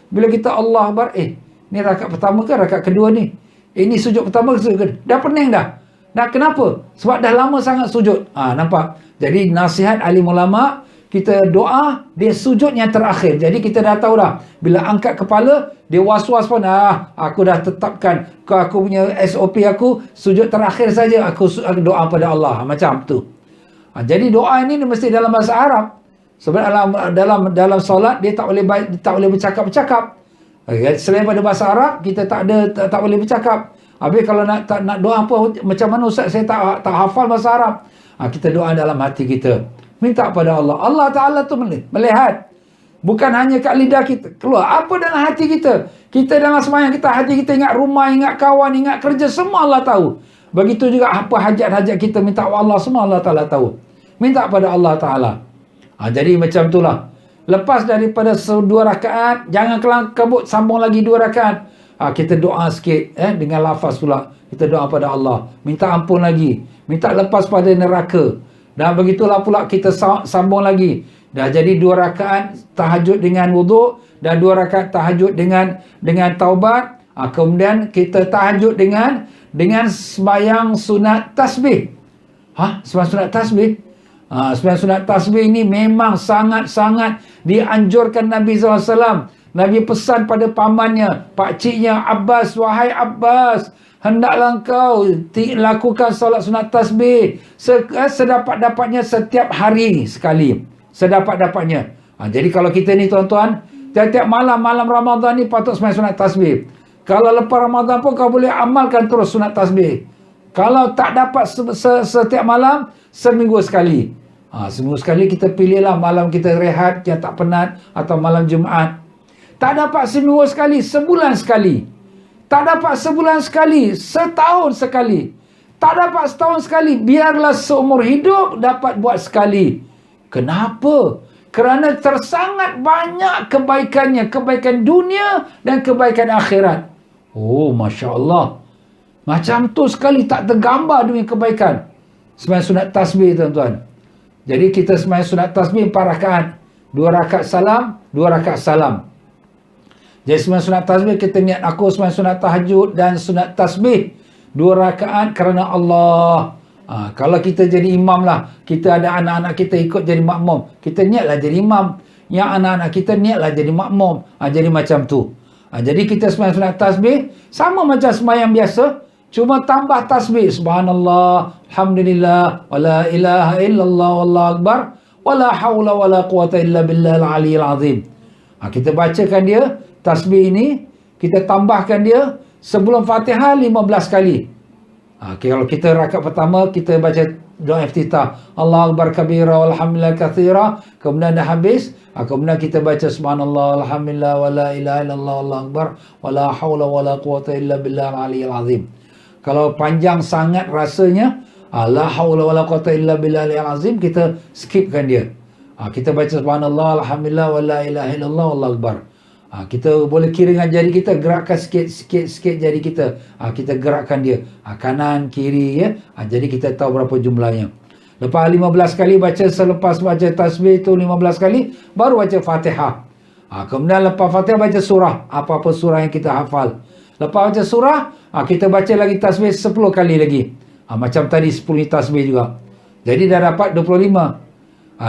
bila kita Allah Akbar, ni rakaat pertama ke rakaat kedua ni? Ini sujud pertama ke sujud kedua? Dah pening dah. Nah, kenapa? Sebab dah lama sangat sujud. Nampak? Jadi nasihat alim ulama, kita doa, dia sujud yang terakhir. Jadi kita dah tahu dah. Bila angkat kepala, dia was-was pun, aku dah tetapkan. Aku punya SOP aku, sujud terakhir saja aku doa pada Allah. Macam tu. Jadi doa ini mesti dalam bahasa Arab. Sebab dalam solat dia tak boleh bercakap-cakap. Selain pada bahasa Arab, kita tak boleh bercakap. Habis kalau nak doa apa, macam mana Ustaz, saya tak hafal bahasa Arab. Kita doa dalam hati kita. Minta pada Allah. Allah Ta'ala tu melihat. Bukan hanya kat lidah kita. Keluar. Apa dalam hati kita? Kita dalam sembahyang kita, hati kita ingat rumah, ingat kawan, ingat kerja. Semua Allah tahu. Begitu juga apa hajat-hajat kita minta Allah, semua Allah Ta'ala tahu. Minta pada Allah Ta'ala. Jadi macam itulah. Lepas daripada 2 rakaat, jangan kabut sambung lagi 2 rakaat. Kita doa sikit dengan lafaz pula. Kita doa pada Allah. Minta ampun lagi. Minta lepas pada neraka. Dan begitulah pula kita sambung lagi. Dah jadi 2 rakaat tahajud dengan wuduk. Dan 2 rakaat tahajud dengan taubat. Kemudian kita tahajud dengan sembahyang sunat tasbih. Sembahyang sunat tasbih? Sembahyang sunat tasbih ini memang sangat-sangat dianjurkan Nabi SAW. Nabi pesan pada pamannya, pakciknya Abbas, wahai Abbas, hendaklah engkau lakukan solat sunat tasbih sedapat-dapatnya setiap hari sekali. Sedapat-dapatnya. Jadi kalau kita ni tuan-tuan, tiap-tiap malam Ramadan ni patut sembahyang sunat tasbih. Kalau lepas Ramadan pun kau boleh amalkan terus sunat tasbih. Kalau tak dapat setiap malam, seminggu sekali. Seminggu sekali kita pilihlah malam kita rehat yang tak penat atau malam Jumaat. Tak dapat seminggu sekali, sebulan sekali. Tak dapat sebulan sekali, setahun sekali. Tak dapat setahun sekali, biarlah seumur hidup dapat buat sekali. Kenapa? Kerana tersangat banyak kebaikannya, kebaikan dunia dan kebaikan akhirat. Masya Allah. Macam tu sekali tak tergambar demi kebaikan. Sembahyang sunat tasbih tuan-tuan. Jadi kita sembahyang sunat tasbih 4 rakaat. 2 rakaat salam, 2 rakaat salam. Jadi sembahyang sunat tasbih kita niat aku sembahyang sunat tahajud dan sunat tasbih 2 rakaat kerana Allah. Kalau kita jadi imam lah, kita ada anak-anak kita ikut jadi makmum, kita niatlah jadi imam. Yang anak-anak kita niatlah jadi makmum. Jadi macam tu. Jadi kita sembahyang sunat tasbih sama macam sembahyang biasa. Cuma tambah tasbih. Subhanallah, alhamdulillah, wala ilaha illallah, wallahu akbar, wala hawla wala quwata illa billahil aliyyil azim. Kita bacakan dia, tasbih ini, kita tambahkan dia sebelum Fatihah 15 kali. Kalau kita rakaat pertama, kita baca doa iftitah. Allah akbar kabira walhamdulillah kathira. Kemudian dah habis. Kemudian kita baca subhanallah, alhamdulillah, wala ilaha illallah, wallahu akbar, wala hawla wala quwata illa billahil aliyyil azim. Kalau panjang sangat rasanya, la haula wala quwata illa billahil azim, kita skipkan dia. Kita baca subhanallah, alhamdulillah, wala ilaha illallah, wallahu akbar. Kita boleh kira dengan jari kita, gerakkan sikit jari kita. Kita gerakkan dia. Kanan, kiri, ya. Jadi kita tahu berapa jumlahnya. Lepas 15 kali baca, selepas baca tasbih itu 15 kali, baru baca Fatihah. Kemudian lepas Fatihah baca surah. Apa-apa surah yang kita hafal. Lepas baca surah, kita baca lagi tasbih 10 kali lagi. Macam tadi 10 tasbih juga. Jadi dah dapat 25.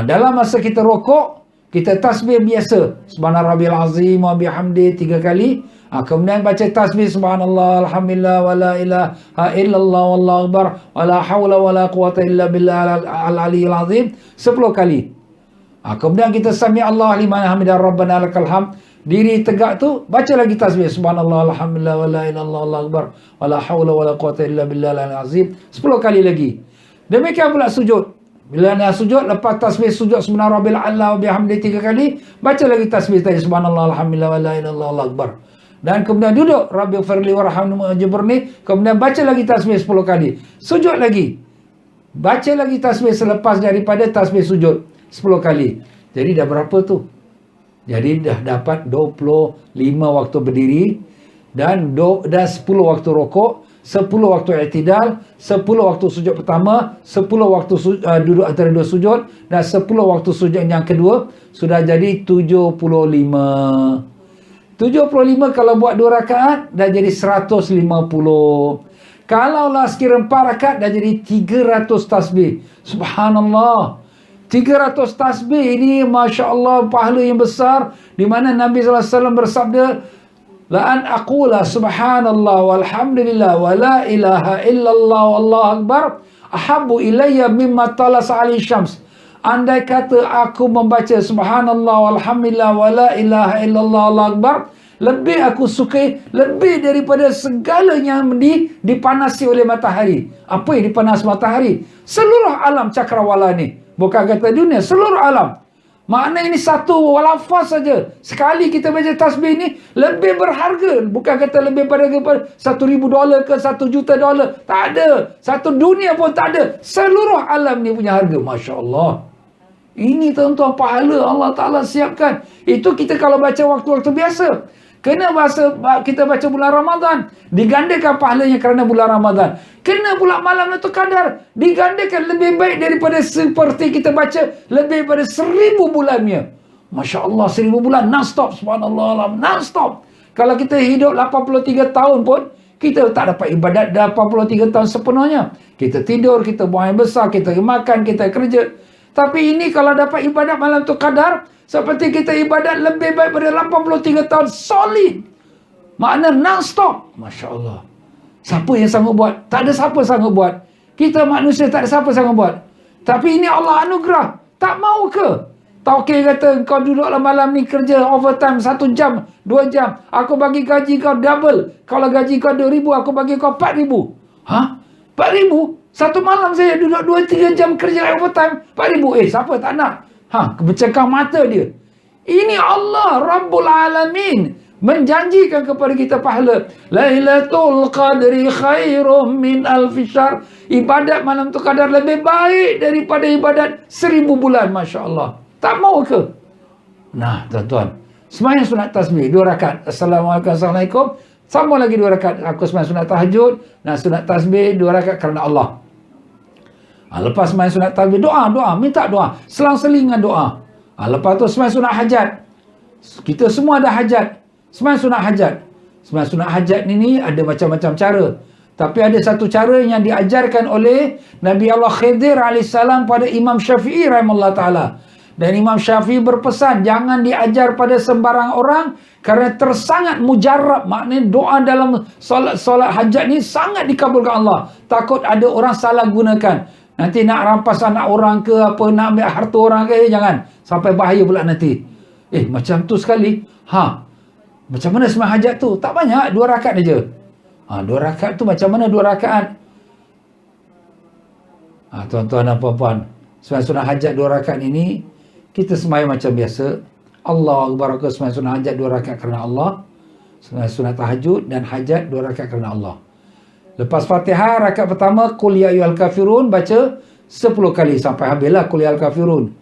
Dalam masa kita rokok, kita tasbih biasa. Subhana rabbil azim wa bihamdi 3 kali. Kemudian baca tasbih subhanallah, alhamdulillah, wala ilaha illallah, wallahu akbar, wala hawla wala quwata illa billah al-aliyyil azim 10 kali. Kemudian kita sami Allah liman hamidah rabbana lakal hamd diri tegak tu, baca lagi tasbih. Subhanallah, alhamdulillah, wa la ilaha illallah, Allahu akbar, wa la haula wa la quwata illa billahil azim. 10 kali lagi. Demikian pula sujud. Bila nak sujud, lepas tasbih sujud subhana rabbil a'la wa bihamdi 3 kali, baca lagi tasbih tadi. Subhanallah, alhamdulillah, wa la ilaha illallah, Allahu akbar. Dan kemudian duduk, Rabbi firli warhamni wajburni, kemudian baca lagi tasbih 10 kali. Sujud lagi. Baca lagi tasbih selepas daripada tasbih sujud 10 kali. Jadi dah berapa tu? Jadi dah dapat 25 waktu berdiri dan 10 waktu rokok, 10 waktu i'tidal, 10 waktu sujud pertama, 10 waktu duduk antara dua sujud dan 10 waktu sujud yang kedua. Sudah jadi 75. 75 kalau buat 2 rakaat dah jadi 150. Kalaulah sekira 4 rakaat dah jadi 300 tasbih. Subhanallah. 300 tasbih ini Masya Allah pahala yang besar, di mana Nabi SAW bersabda, la an aqula subhanallah walhamdulillah wa la ilaha illallah wallahu akbar ahabbu ilayya mimma talas ali syams. Andai kata aku membaca subhanallah walhamdulillah wa la ilaha illallah wallahu akbar, lebih aku sukai, lebih daripada segala yang dipanasi oleh matahari. Apa yang dipanas matahari? Seluruh alam cakrawala ni. Bukan kata dunia, seluruh alam. Makna ini satu lafaz saja. Sekali kita baca tasbih ni lebih berharga. Bukan kata lebih berharga $1,000 ke $1,000,000. Tak ada. Satu dunia pun tak ada. Seluruh alam ni punya harga. Masya Allah. Ini tuan-tuan pahala Allah Ta'ala siapkan. Itu kita kalau baca waktu-waktu biasa. Kena kita baca bulan Ramadan, digandakan pahalanya kerana bulan Ramadan. Kena pula malam Lailatul Qadar, digandakan lebih baik daripada seperti kita baca lebih daripada 1000 bulannya. Masya Allah, 1000 bulan non-stop. Subhanallah, non-stop. Kalau kita hidup 83 tahun pun, kita tak dapat ibadat 83 tahun sepenuhnya. Kita tidur, kita buang air besar, kita makan, kita kerja. Tapi ini kalau dapat ibadat malam Lailatul Qadar, seperti kita ibadat lebih baik pada 83 tahun solid. Makna non-stop. Masya Allah. Siapa yang sanggup buat? Tak ada siapa sanggup buat. Kita manusia tak ada siapa sanggup buat. Tapi ini Allah anugerah. Tak mau ke? Tauqir kata, kau duduklah malam ni kerja overtime 1 jam, 2 jam. Aku bagi gaji kau double. Kalau gaji kau 2,000, aku bagi kau 4,000. Hah? 4,000? Satu malam saya duduk 2-3 jam kerja overtime. 4,000. Siapa tak nak? Bercekam mata dia. Ini Allah Rabbul Alamin menjanjikan kepada kita pahala. Lailatul Qadri khairum min alfi syahr. Ibadat malam tu Qadar lebih baik daripada ibadat 1000 bulan. Masya Allah. Tak mau ke? Nah, tuan-tuan, sembahyang sunat tasbih 2 rakaat. Assalamualaikum. Sambung lagi 2 rakaat. Aku sembahyang sunat tahajud dan sunat tasbih 2 rakaat kerana Allah. Lepas sembahyang sunat tasbih, doa, minta doa, selang-seling dengan doa. Lepas tu sembahyang sunat hajat. Kita semua ada hajat. Sembahyang sunat hajat. Sembahyang sunat hajat ini ada macam-macam cara. Tapi ada satu cara yang diajarkan oleh Nabi Allah Khidir AS pada Imam Syafi'i rahimahullah ta'ala. Dan Imam Syafi'i berpesan, jangan diajar pada sembarang orang kerana tersangat mujarab. Maknanya doa dalam solat hajat ni sangat dikabulkan Allah. Takut ada orang salah gunakan. Nanti nak rampas anak orang ke apa, nak ambil harta orang ke, jangan. Sampai bahaya pula nanti. Macam tu sekali. Macam mana sembahyang hajat tu? Tak banyak, 2 rakaat aja. 2 rakaat tu macam mana 2 rakaat? Tuan-tuan dan puan-puan, sembahyang sunat hajat 2 rakaat ini, kita sembahyang macam biasa. Allah Akbar, sembahyang sunat hajat 2 rakaat kerana Allah. Sembahyang sunat tahajud dan hajat 2 rakaat kerana Allah. Lepas Fatihah, rakaat pertama, Qul ya ayyuhal kafirun, baca 10 kali sampai habislah Qul ya ayyuhal kafirun.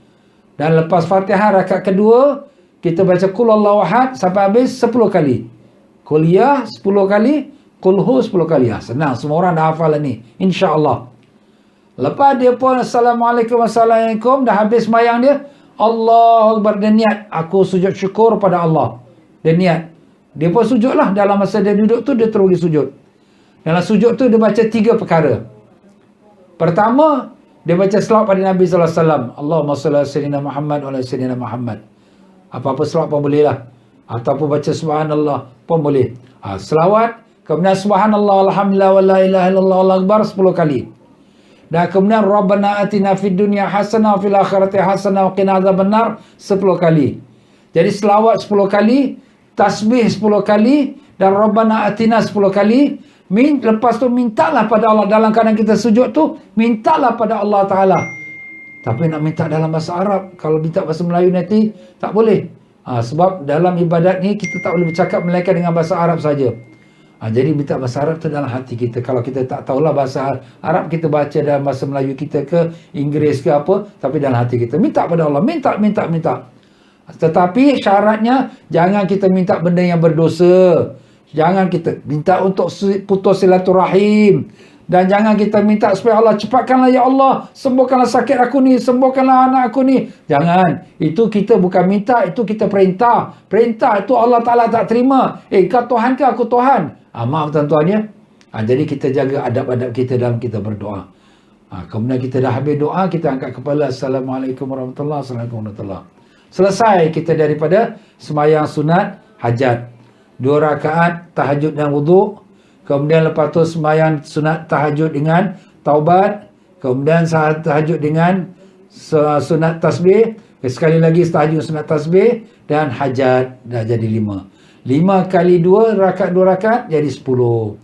Dan lepas Fatihah, rakaat kedua, kita baca Qul Allahu ahad sampai habis 10 kali. Qul ya 10 kali, Qul hu 10 kali. Senang, semua orang dah hafal ni, insya-Allah. Lepas dia pun Assalamualaikum, Assalamualaikum, dah habis sembahyang dia, Allahu Akbar, dia niat, aku sujud syukur pada Allah. Dia niat. Dia pun sujudlah, dalam masa dia duduk tu, dia terus pergi sujud. Dalam sujud tu dia baca 3 perkara. Pertama, dia baca selawat pada Nabi sallallahu alaihi wasallam. Allahumma shalli ala sayyidina Muhammad wa ala sayyidina Muhammad. Apa-apa selawat pun boleh lah. Ataupun baca subhanallah pun boleh. Selawat, kemudian subhanallah alhamdulillah wa la ilaha illallah Allahu akbar 10 kali. Dan kemudian Rabbana atina fid dunya hasanah wa fil akhirati hasanah wa qina adzabannar 10 kali. Jadi selawat 10 kali, tasbih 10 kali, dan Rabbana atina 10 kali. Lepas tu mintalah pada Allah. Dalam keadaan kita sujud tu, mintalah pada Allah Ta'ala. Tapi nak minta dalam bahasa Arab. Kalau minta bahasa Melayu nanti, tak boleh. Sebab dalam ibadat ni, kita tak boleh bercakap melainkan dengan bahasa Arab saja. Jadi minta bahasa Arab tu dalam hati kita. Kalau kita tak tahulah bahasa Arab, kita baca dalam bahasa Melayu kita ke, Inggeris ke apa, tapi dalam hati kita. Minta pada Allah. Minta. Tetapi syaratnya, jangan kita minta benda yang berdosa. Jangan kita minta untuk putus silaturahim. Dan jangan kita minta supaya Allah cepatkanlah ya Allah, sembuhkanlah sakit aku ni, sembuhkanlah anak aku ni. Jangan. Itu kita bukan minta, itu kita perintah. Perintah itu Allah Ta'ala tak terima. Kau Tuhan ke aku Tuhan? Maaf tuan-tuan ya. Jadi kita jaga adab-adab kita dalam kita berdoa. Kemudian kita dah habis doa, kita angkat kepala. Assalamualaikum warahmatullahi wabarakatuh. Selesai kita daripada sembahyang sunat hajat. 2 rakaat tahajud dan wuduk. Kemudian lepas tu sembahyang sunat tahajud dengan taubat. Kemudian tahajud dengan sunat tasbih. Sekali lagi tahajud sunat tasbih. Dan hajat. Dah jadi 5. 5 kali 2 rakaat 2 rakaat jadi 10.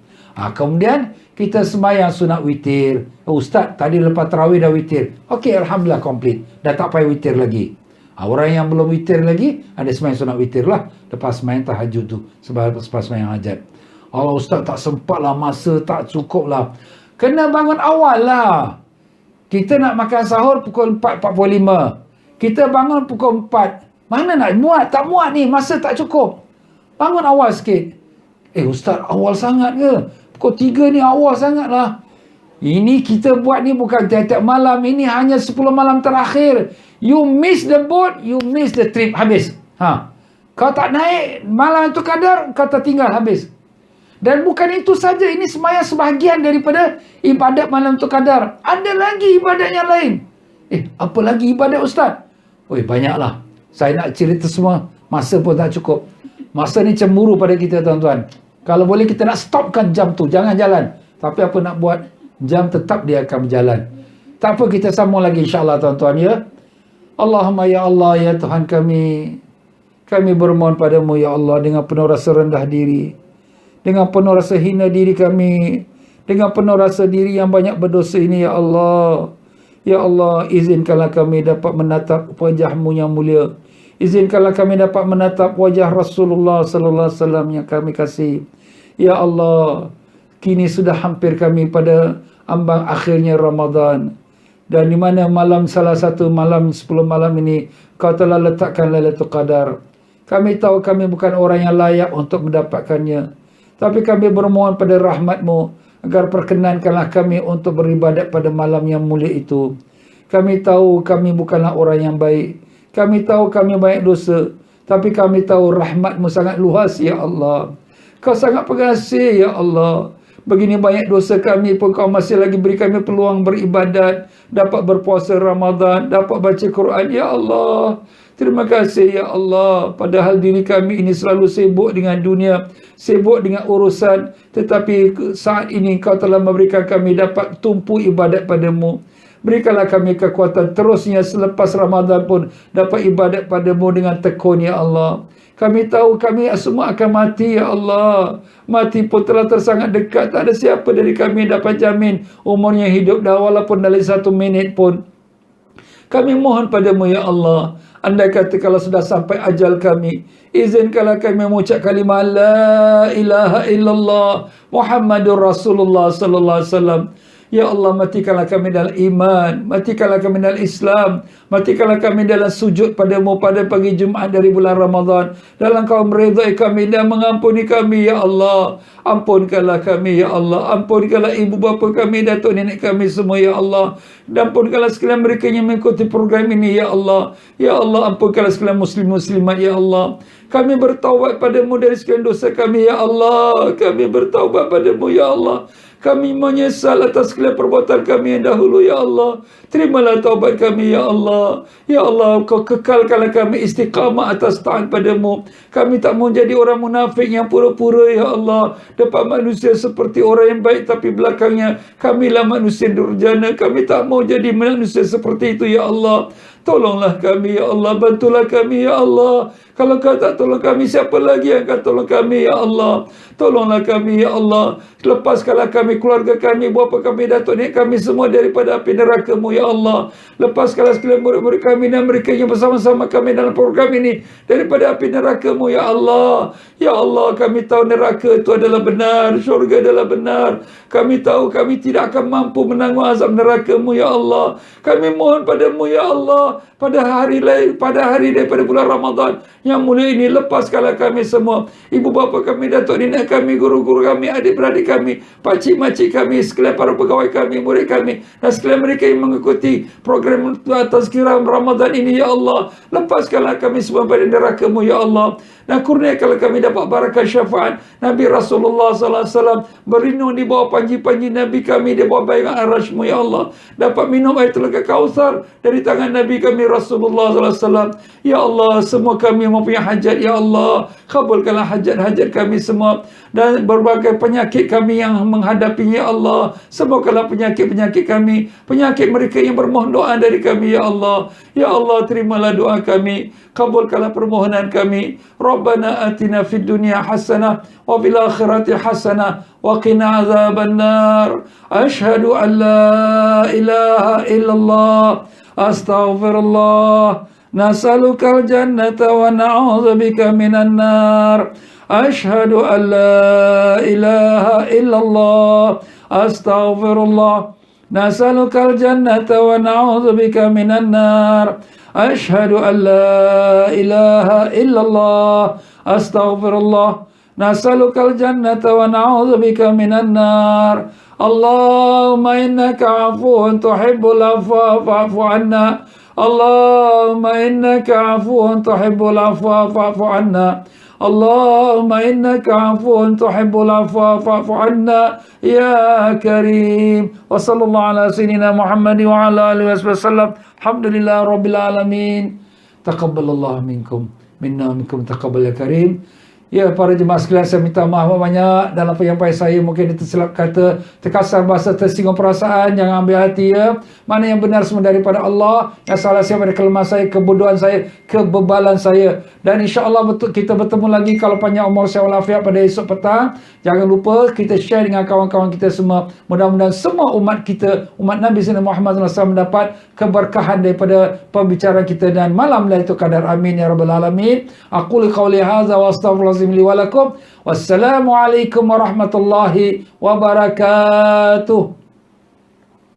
Kemudian kita sembahyang sunat witir. Ustaz, tadi lepas tarawih dah witir. Okey, Alhamdulillah komplit. Dah tak payah witir lagi. Orang yang belum witir lagi, ada sembahyang sunat witir lah. Lepas sembahyang tahajud tu. Sebab sembahyang hajat. Allah Ustaz, tak sempat lah, masa tak cukup lah. Kena bangun awal lah. Kita nak makan sahur pukul 4.45. Kita bangun pukul 4. Mana nak muat? Tak muat ni, masa tak cukup. Bangun awal sikit. Ustaz, awal sangat ke? Pukul 3 ni awal sangat lah. Ini kita buat ni bukan tiap-tiap malam. Ini hanya 10 malam terakhir. You miss the boat, you miss the trip. Habis. Kau tak naik malam itu kadar, kau tertinggal habis. Dan bukan itu saja. Ini semaya sebahagian daripada ibadat malam itu kadar. Ada lagi ibadat yang lain. Apa lagi ibadat Ustaz? Banyaklah. Saya nak cerita semua. Masa pun tak cukup. Masa ni cemburu pada kita tuan-tuan. Kalau boleh kita nak stopkan jam tu. Jangan jalan. Tapi apa nak buat? Jam tetap dia akan berjalan. Tak apa, kita sambung lagi insyaAllah tuan-tuan ya. Allahumma ya Allah ya Tuhan kami. Kami bermohon padamu ya Allah dengan penuh rasa rendah diri. Dengan penuh rasa hina diri kami. Dengan penuh rasa diri yang banyak berdosa ini ya Allah. Ya Allah, izinkanlah kami dapat menatap wajah-Mu yang mulia. Izinkanlah kami dapat menatap wajah Rasulullah sallallahu alaihi wasallam yang kami kasih. Ya Allah, kini sudah hampir kami pada ambang akhirnya Ramadan. Dan di mana malam salah satu malam 10 malam ini Kau telah letakkan Lailatul Qadar. Kami tahu kami bukan orang yang layak untuk mendapatkannya. Tapi kami bermohon pada rahmat-Mu agar perkenankanlah kami untuk beribadat pada malam yang mulia itu. Kami tahu kami bukanlah orang yang baik. Kami tahu kami banyak dosa. Tapi kami tahu rahmat-Mu sangat luas ya Allah. Kau sangat pengasih ya Allah. Begini banyak dosa kami pun Kau masih lagi beri kami peluang beribadat. Dapat berpuasa Ramadan. Dapat baca Quran ya Allah. Terima kasih ya Allah. Padahal diri kami ini selalu sibuk dengan dunia. Sibuk dengan urusan. Tetapi saat ini Kau telah memberikan kami dapat tumpu ibadat padamu. Berikanlah kami kekuatan terusnya selepas Ramadan pun dapat ibadat padamu dengan tekun ya Allah. Kami tahu kami semua akan mati ya Allah. Mati pun telah tersangat dekat. Tak ada siapa dari kami dapat jamin umurnya hidup dah walaupun dalam 1 minit pun. Kami mohon padamu ya Allah. Andai kata kalau sudah sampai ajal kami, izinkanlah kami mengucap kalimah la ilaha illallah Muhammadur Rasulullah sallallahu alaihi wasallam. Ya Allah, matikanlah kami dalam iman. Matikanlah kami dalam Islam. Matikanlah kami dalam sujud padamu pada pagi Jumaat dari bulan Ramadan. Dalam Kau meridai kami dan mengampuni kami, ya Allah. Ampunkanlah kami, ya Allah. Ampunkanlah ibu bapa kami, datuk nenek kami semua, ya Allah. Dan ampunkanlah sekalian mereka yang mengikuti program ini, ya Allah. Ya Allah, ampunkanlah sekalian muslim-muslimat, ya Allah. Kami bertaubat padamu dari sekian dosa kami, ya Allah. Kami bertaubat padamu, ya Allah. Kami menyesal atas segala perbuatan kami yang dahulu, ya Allah. Terimalah taubat kami, ya Allah. Ya Allah, Kau kekalkanlah kami istiqamah atas taat padamu. Kami tak mau jadi orang munafik yang pura-pura, ya Allah. Depan manusia seperti orang yang baik, tapi belakangnya kamilah manusia durjana. Kami tak mau jadi manusia seperti itu, ya Allah. Tolonglah kami ya Allah, bantulah kami ya Allah. Kalau kau tak tolong kami, siapa lagi yang akan tolong kami ya Allah? Tolonglah kami ya Allah. Lepaskanlah kami, keluarga kami, bapa kami, datuk nenek kami semua daripada api neraka-Mu ya Allah. Lepaskanlah sekalian murid-murid kami dan mereka yang bersama-sama kami dalam program ini daripada api neraka-Mu ya Allah. Ya Allah, kami tahu neraka itu adalah benar, syurga adalah benar. Kami tahu kami tidak akan mampu menanggung azab neraka-Mu ya Allah. Kami mohon padamu ya Allah, pada hari daripada bulan Ramadan yang mulia ini, lepaskanlah kami semua, ibu bapa kami, datuk nenek kami, guru-guru kami, adik-beradik kami, pakcik-makcik kami, sekalian para pegawai kami, murid kami, dan sekalian mereka yang mengikuti program Tazkirah Ramadan ini ya Allah. Lepaskanlah kami semua pada neraka-Mu ya Allah, dan kurniakanlah kami dapat barakah syafaat Nabi Rasulullah sallallahu alaihi wasallam, berlindung di bawah panji-panji Nabi kami, di bawah bayangan arasy-Mu ya Allah, dapat minum air telaga Kausar dari tangan Nabi kami Rasulullah sallallahu alaihi wasallam. Ya Allah, semua kami mempunyai hajat ya Allah, kabulkanlah hajat-hajat kami semua, dan berbagai penyakit kami yang menghadapinya ya Allah, sembuhkanlah penyakit-penyakit kami, penyakit mereka yang bermohon doa dari kami ya Allah. Ya Allah, terimalah doa kami, kabulkanlah permohonan kami. Rabbana atina fid dunya hasanah wa fil akhirati hasanah wa qina azabannar. Asyhadu an la ilaha illallah, astaghfirullah, nas'alukal jannata wa na'udzubika minan nar. Asyhadu an la ilaha illallah, astaghfirullah, nas'alukal jannata wa na'udzubika minan nar. Asyhadu an la ilaha illallah, astaghfirullah, nas'alukal jannata wa na'udzubika minan nar. Allahumma innaka 'afuwun tuhibbul 'afwa fa'fu 'anna. Allahumma innaka 'afuwun tuhibbul 'afwa fa'fu 'anna. Allahumma innaka 'afuwun tuhibbul 'afwa fa'fu 'anna ya karim. Wa sallallahu ala sayyidina Muhammad wa ala alihi wasallam. Alhamdulillah rabbil alamin. Taqabbalallahu minkum minna minkum taqabbal ya karim. Ya, para jemaah sekalian, saya minta maaf banyak dalam penyampaian saya. Mungkin tersilap kata, terkasar bahasa, tersinggung perasaan. Jangan ambil hati ya. Mana yang benar semua daripada Allah. Yang salah saya pada kelemahan saya, kebodohan saya, kebebalan saya. Dan insya-Allah kita bertemu lagi kalau panjang umur saya walafiat pada esok petang. Jangan lupa kita share dengan kawan-kawan kita semua. Mudah-mudahan semua umat kita, umat Nabi Sallallahu Muhammad SAW mendapat keberkahan daripada pembicaraan kita dan malam Lailatul Qadar. Amin ya rabbal alamin. Aqulu qawli hadza wa astaghfirullah li wa lakum. Wassalamualaikum warahmatullahi wabarakatuh.